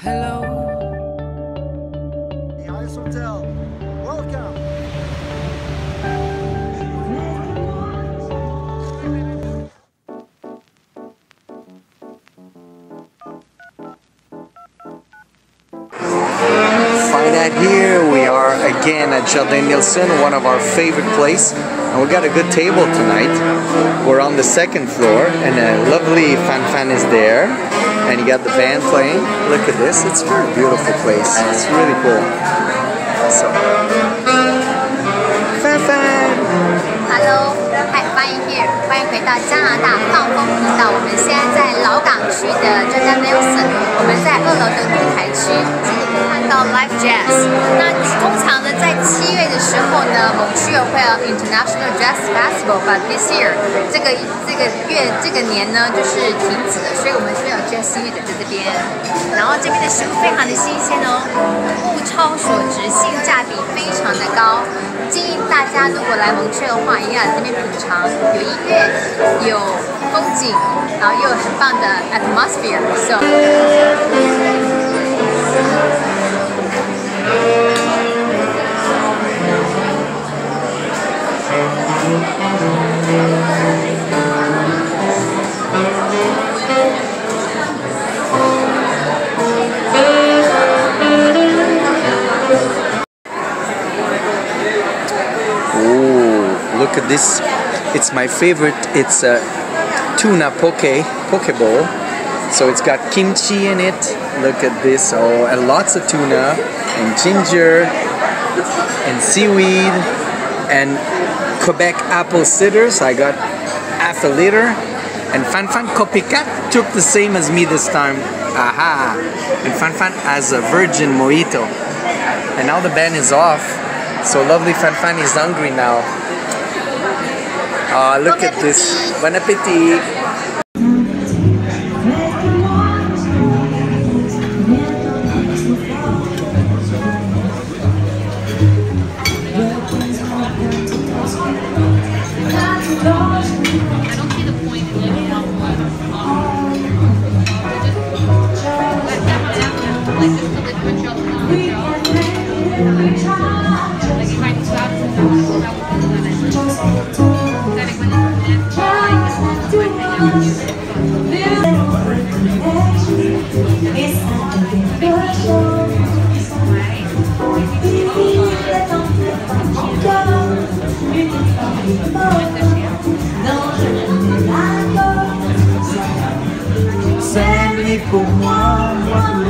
Hello. Nice hotel. Welcome. Find out here, we are again at Jardin Nelson, one of our favorite places, and we got a good table tonight. We're on the second floor, and a lovely Fan is there, and you got the band playing. Look at this, it's a very beautiful place. It's really cool. So, Fan. Hello， 嗨，欢迎 HERE， 欢迎回到加拿大放风频道。我们现在在老港区的Nelson， 我们在2楼的露台区，这里可以看到 live jazz。那通常呢，在7月的时候呢，蒙特利尔会有 International Jazz Festival，but this year 这个年呢就是停止了，所以我们是有 jazz 音乐的在这边。然后这边的食物非常的新鲜哦，物超所值，性价比非常的高。建议大家如果来蒙特利尔的话，一定要在这边品尝，有音乐，有风景，然后又有很棒的 atmosphere。So， Look at this, it's my favorite. It's a tuna poke bowl. So it's got kimchi in it. Look at this, oh, and lots of tuna and ginger and seaweed and Quebec apple cider. So I got half a liter. And Fan Copycat took the same as me this time. Aha! And Fan has a virgin mojito. And now the band is off. So lovely Fan is hungry now. Oh, look at this. Bon appetit. C'est lui pour moi.